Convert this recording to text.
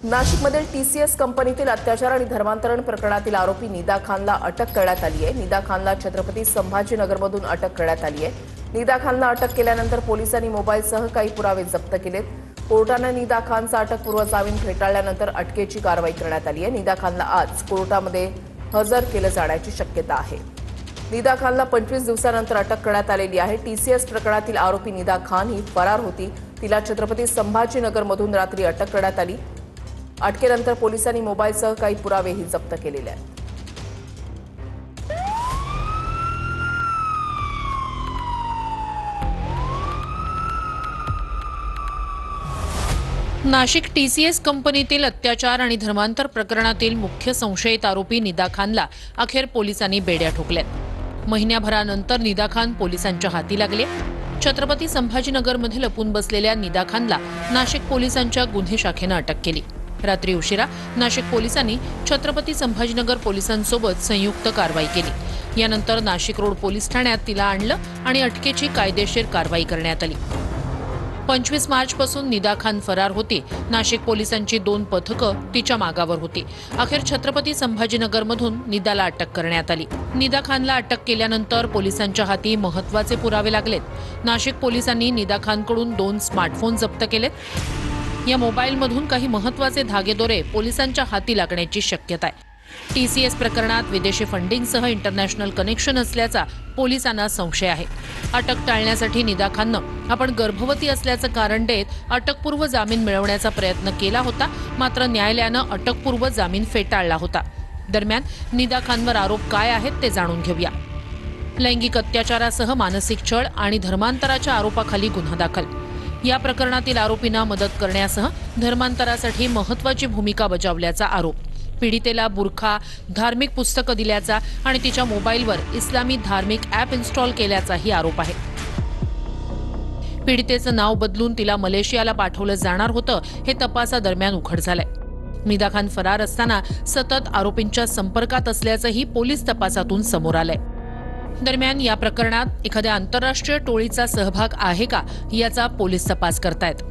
नाशिकमधील टीसीएस कंपनीतील अत्याचार आणि धर्मांतरण प्रकरणातील आरोपी निदा खानला अटक करण्यात आली आहे। निदा खानला छत्रपती संभाजीनगरमधून अटक करण्यात आली आहे। निदा खानला अटक केल्यानंतर पोलिसांनी मोबाईलसह काही पुरावे जप्त केलेत। कोर्टाने निदा खानचा अटकपूर्व जामीन फेटाळल्यानंतर अटकेची कारवाई करण्यात आली आहे। निदा खानला आज कोर्टामध्ये हजर केलं जाण्याची शक्यता आहे। निदा खानला 25 दिवसानंतर अटक करण्यात आलेली आहे। टीसीएस प्रकरणातील आरोपी निदा खान ही फरार होती। तिला छत्रपती संभाजीनगरमधून रात्री अटक करण्यात आली। अटकेनंतर पोलिसांनी मोबाईलसह काही पुरावेही जप्त केलेले आहेत। नाशिक टीसीएस कंपनीतील अत्याचार आणि धर्मांतर प्रकरणातील मुख्य संशयित आरोपी निदा खानला अखेर पोलिसांनी बेड्या ठोकल्यात। महिन्याभरानंतर निदा खान पोलिसांच्या हाती लागले। छत्रपती संभाजीनगरमध्ये लपून बसलेल्या निदा खानला नाशिक पोलिसांच्या गुन्हे शाखेनं अटक केली। रात्री उशिरा नाशिक पोलिसांनी छत्रपती संभाजीनगर पोलिसांसोबत संयुक्त कारवाई केली। यानंतर नाशिक रोड पोलीस ठाण्यात तिला आणलं आणि अटकेची कायदेशीर कारवाई करण्यात आली। 25 मार्चपासून निदा खान फरार होती। नाशिक पोलिसांची 2 पथकं तिच्या मागावर होती। अखेर छत्रपती संभाजीनगरमधून निदाला अटक करण्यात आली। निदा खानला अटक केल्यानंतर पोलिसांच्या हाती महत्त्वाचे पुरावे लागलेत। नाशिक पोलिसांनी निदा खानकडून 2 स्मार्टफोन जप्त केलेत। या मोबाईलमधून काही महत्त्वाचे धागेदोरे पोलिसांच्या हाती लागण्याची शक्यता आहे। टीसीएस प्रकरणात विदेशी फंडिंगसह इंटरनॅशनल कनेक्शन असल्याचा पोलिसांना संशय आहे। अटक टाळण्यासाठी निदा खाननं आपण गर्भवती असल्याचं कारण देत अटकपूर्व जामीन मिळवण्याचा प्रयत्न केला होता, मात्र न्यायालयानं अटकपूर्व जामीन फेटाळला होता। दरम्यान निदा खानवर आरोप काय आहेत ते जाणून घेऊया। लैंगिक अत्याचारासह मानसिक छळ आणि धर्मांतराच्या आरोपाखाली गुन्हा दाखल। या प्रकरणातील आरोपींना मदत करण्यासह धर्मांतरासाठी महत्त्वाची भूमिका बजावल्याचा आरोप। पीडितेला बुरखा, धार्मिक पुस्तकं दिल्याचा आणि तिच्या मोबाईलवर इस्लामी धार्मिक ॲप इन्स्टॉल केल्याचाही आरोप आहे। पीडितेचं नाव बदलून तिला मलेशियाला पाठवलं जाणार होतं, हे तपासादरम्यान उघड झालंय। निदा खान फरार असताना सतत आरोपींच्या संपर्कात असल्याचंही पोलीस तपासातून समोर आलंय। दरम्यान या प्रकरणात एखाद्या आंतरराष्ट्रीय टोळीचा सहभाग आहे का, याचा पोलीस तपास करतायत।